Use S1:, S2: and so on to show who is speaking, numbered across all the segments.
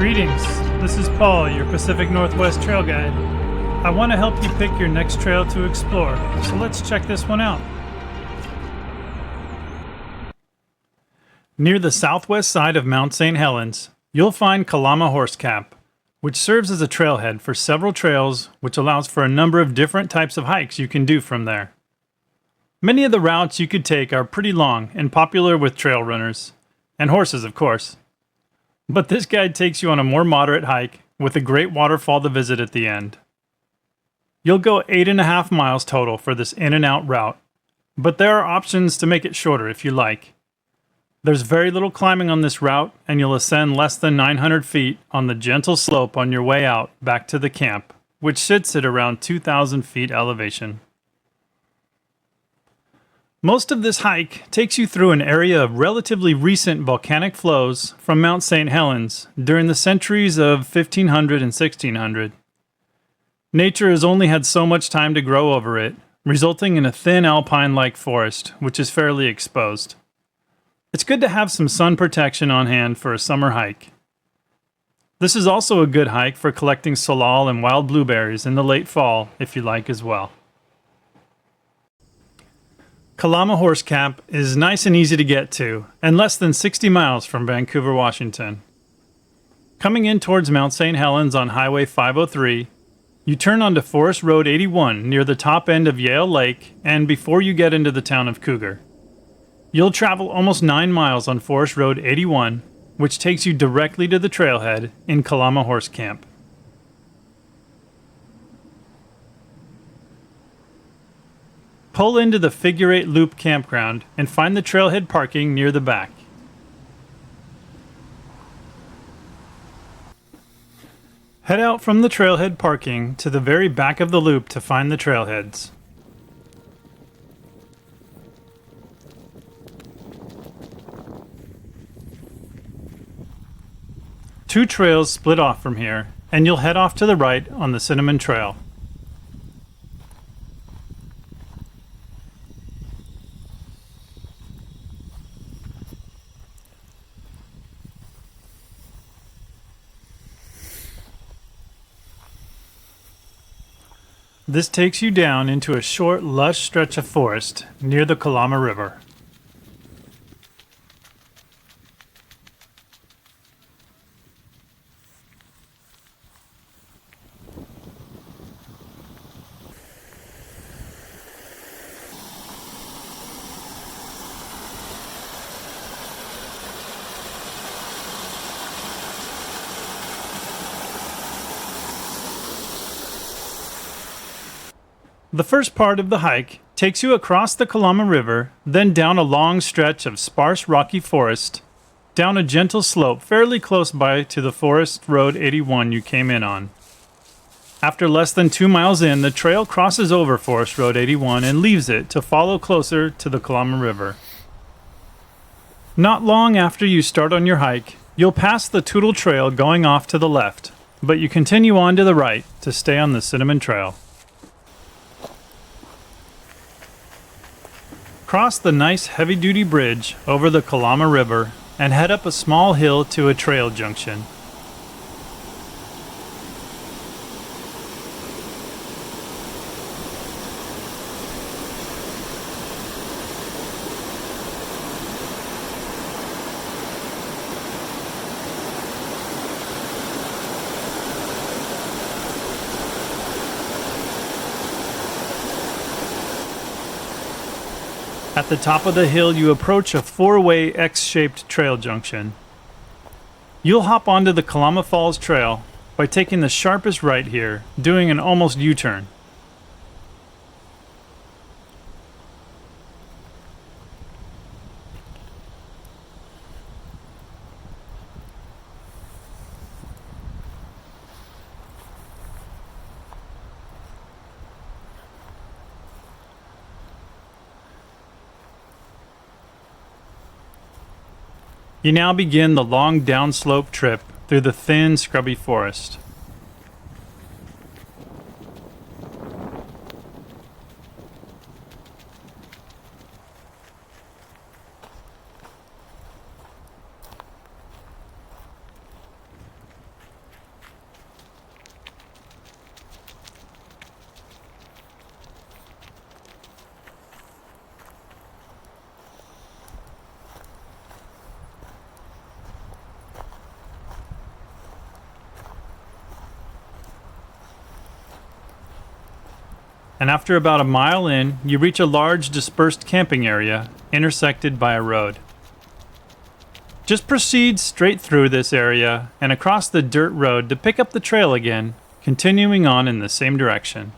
S1: Greetings, this is Paul, your Pacific Northwest trail guide. I want to help you pick your next trail to explore, so let's check this one out. Near the southwest side of Mount St. Helens, you'll find Kalama Horse Camp, which serves as a trailhead for several trails, which allows for a number of different types of hikes you can do from there. Many of the routes you could take are pretty long and popular with trail runners, and horses of course. But this guide takes you on a more moderate hike with a great waterfall to visit at the end. You'll go 8.5 miles total for this in and out route, but there are options to make it shorter if you like. There's very little climbing on this route, and you'll ascend less than 900 feet on the gentle slope on your way out back to the camp, which sits at around 2,000 feet elevation. Most of this hike takes you through an area of relatively recent volcanic flows from Mount St. Helens during the centuries of 1500 and 1600. Nature has only had so much time to grow over it, resulting in a thin alpine-like forest, which is fairly exposed. It's good to have some sun protection on hand for a summer hike. This is also a good hike for collecting salal and wild blueberries in the late fall if you like as well. Kalama Horse Camp is nice and easy to get to, and less than 60 miles from Vancouver, Washington. Coming in towards Mount St. Helens on Highway 503, you turn onto Forest Road 81 near the top end of Yale Lake and before you get into the town of Cougar. You'll travel almost 9 miles on Forest Road 81, which takes you directly to the trailhead in Kalama Horse Camp. Pull into the Figure 8 Loop campground and find the trailhead parking near the back. Head out from the trailhead parking to the very back of the loop to find the trailheads. Two trails split off from here, and you'll head off to the right on the Cinnamon Trail. This takes you down into a short, lush stretch of forest near the Kalama River. The first part of the hike takes you across the Kalama River, then down a long stretch of sparse rocky forest, down a gentle slope fairly close by to the Forest Road 81 you came in on. After less than 2 miles in, the trail crosses over Forest Road 81 and leaves it to follow closer to the Kalama River. Not long after you start on your hike, you'll pass the Tootle Trail going off to the left, but you continue on to the right to stay on the Cinnamon Trail. Cross the nice heavy-duty bridge over the Kalama River and head up a small hill to a trail junction. At the top of the hill, you approach a 4-way X-shaped trail junction. You'll hop onto the Kalama Falls Trail by taking the sharpest right here, doing an almost U-turn. You now begin the long downslope trip through the thin, scrubby forest. and after about a mile in, you reach a large dispersed camping area intersected by a road. Just proceed straight through this area and across the dirt road to pick up the trail again, continuing on in the same direction.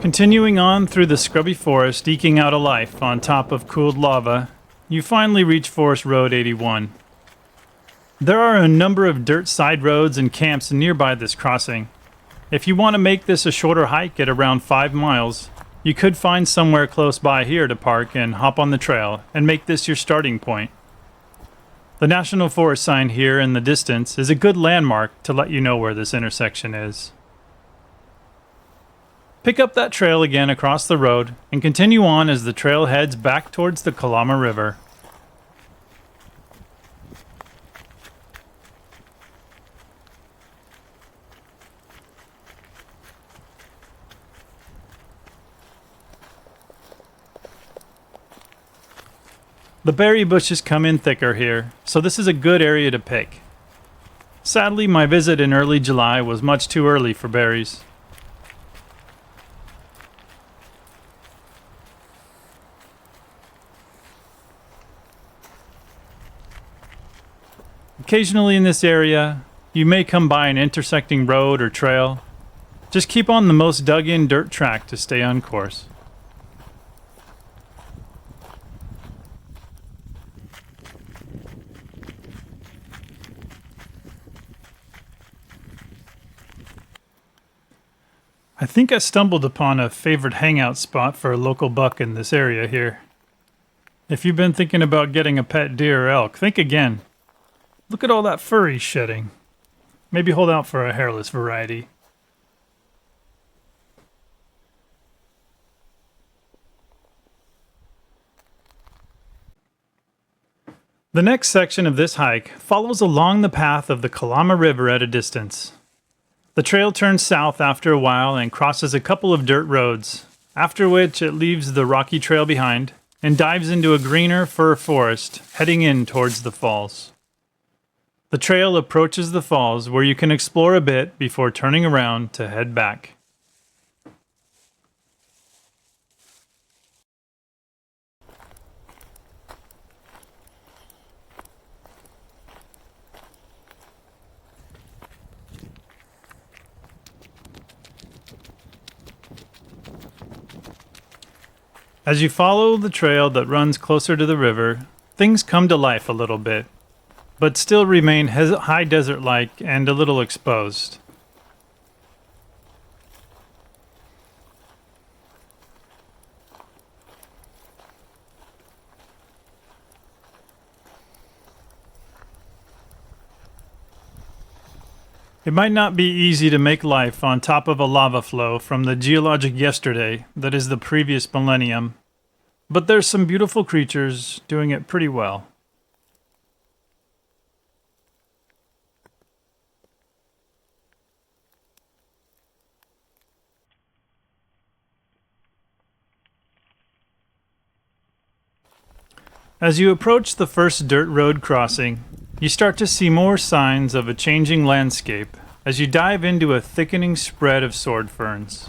S1: Continuing on through the scrubby forest, eking out a life on top of cooled lava, you finally reach Forest Road 81. There are a number of dirt side roads and camps nearby this crossing. If you want to make this a shorter hike at around 5 miles, you could find somewhere close by here to park and hop on the trail and make this your starting point. The National Forest sign here in the distance is a good landmark to let you know where this intersection is. Pick up that trail again across the road and continue on as the trail heads back towards the Kalama River. The berry bushes come in thicker here, so this is a good area to pick. Sadly, my visit in early July was much too early for berries. Occasionally in this area, you may come by an intersecting road or trail. Just keep on the most dug-in dirt track to stay on course. I think I stumbled upon a favorite hangout spot for a local buck in this area here. If you've been thinking about getting a pet deer or elk, think again. Look at all that fur he's shedding. Maybe hold out for a hairless variety. The next section of this hike follows along the path of the Kalama River at a distance. The trail turns south after a while and crosses a couple of dirt roads, after which it leaves the rocky trail behind and dives into a greener fir forest heading in towards the falls. The trail approaches the falls where you can explore a bit before turning around to head back. As you follow the trail that runs closer to the river, things come to life a little bit, but still remain high desert-like and a little exposed. It might not be easy to make life on top of a lava flow from the geologic yesterday that is the previous millennium, but there's some beautiful creatures doing it pretty well. As you approach the first dirt road crossing, you start to see more signs of a changing landscape as you dive into a thickening spread of sword ferns.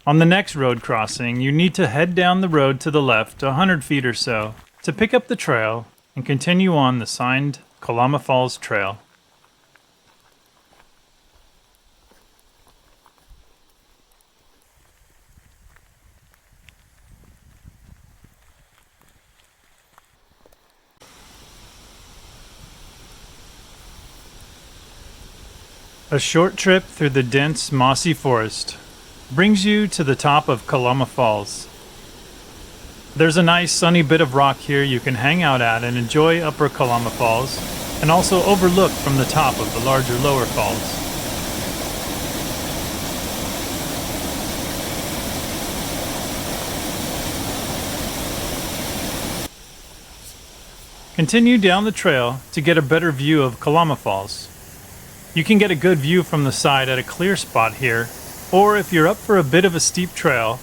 S1: On the next road crossing, you need to head down the road to the left 100 feet or so to pick up the trail and continue on the signed Kalama Falls Trail. A short trip through the dense, mossy forest brings you to the top of Kalama Falls. There's a nice sunny bit of rock here you can hang out at and enjoy Upper Kalama Falls, and also overlook from the top of the larger lower falls. Continue down the trail to get a better view of Kalama Falls. You can get a good view from the side at a clear spot here, or if you're up for a bit of a steep trail,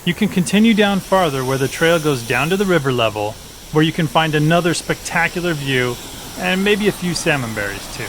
S1: you can continue down farther where the trail goes down to the river level, where you can find another spectacular view and maybe a few salmon berries too.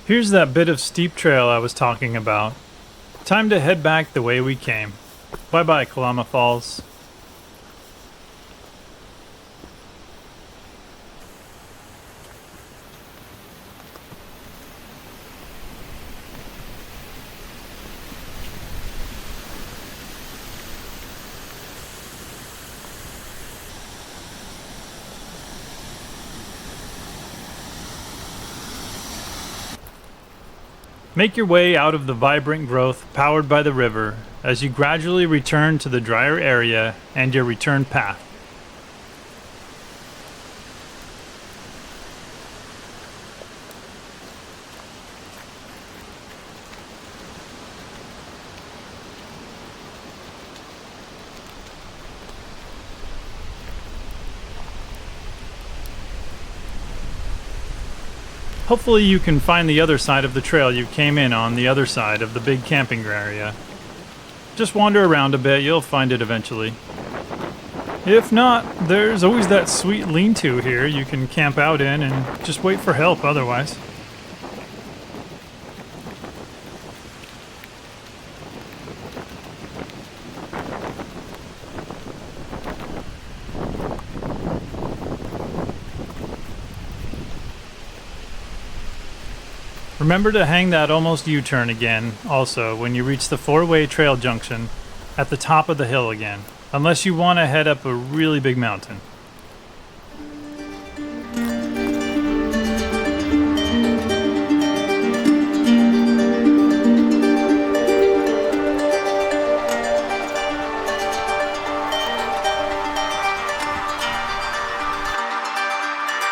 S1: Here's that bit of steep trail I was talking about. Time to head back the way we came. Bye bye, Kalama Falls. Make your way out of the vibrant growth powered by the river as you gradually return to the drier area and your return path. Hopefully you can find the other side of the trail you came in on the other side of the big camping area. Just wander around a bit, you'll find it eventually. If not, there's always that sweet lean-to here you can camp out in and just wait for help otherwise. Remember to hang that almost U-turn again, also, when you reach the four-way trail junction at the top of the hill again, unless you want to head up a really big mountain.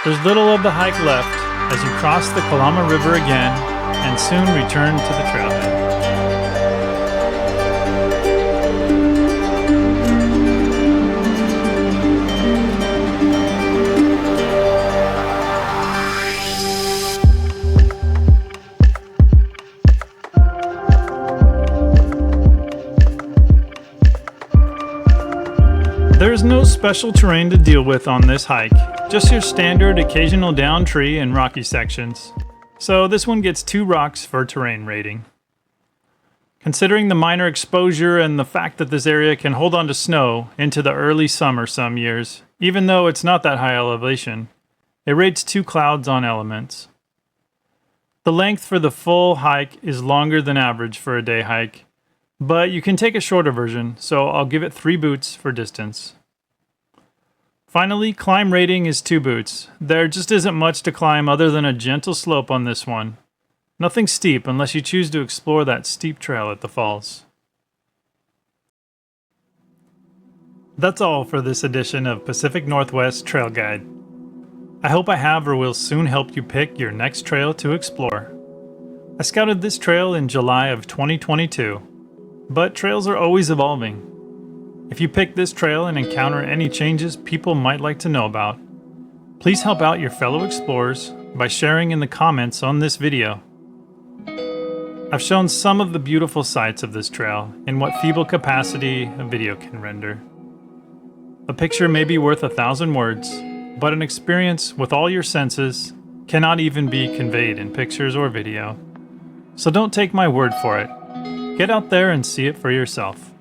S1: There's little of the hike left as you cross the Kalama River again and soon return to the trailhead. There is no special terrain to deal with on this hike, just your standard occasional down tree and rocky sections. So this one gets 2 rocks for terrain rating. Considering the minor exposure and the fact that this area can hold on to snow into the early summer some years, even though it's not that high elevation, it rates 2 clouds on elements. The length for the full hike is longer than average for a day hike, But you can take a shorter version, so I'll give it 3 boots for distance. Finally, climb rating is 2 boots. There just isn't much to climb other than a gentle slope on this one. Nothing steep unless you choose to explore that steep trail at the falls. That's all for this edition of Pacific Northwest Trail Guide. I hope I have or will soon help you pick your next trail to explore. I scouted this trail in July of 2022, but trails are always evolving. If you pick this trail and encounter any changes people might like to know about, please help out your fellow explorers by sharing in the comments on this video. I've shown some of the beautiful sights of this trail in what feeble capacity a video can render. A picture may be worth 1,000 words, but an experience with all your senses cannot even be conveyed in pictures or video. So don't take my word for it. Get out there and see it for yourself.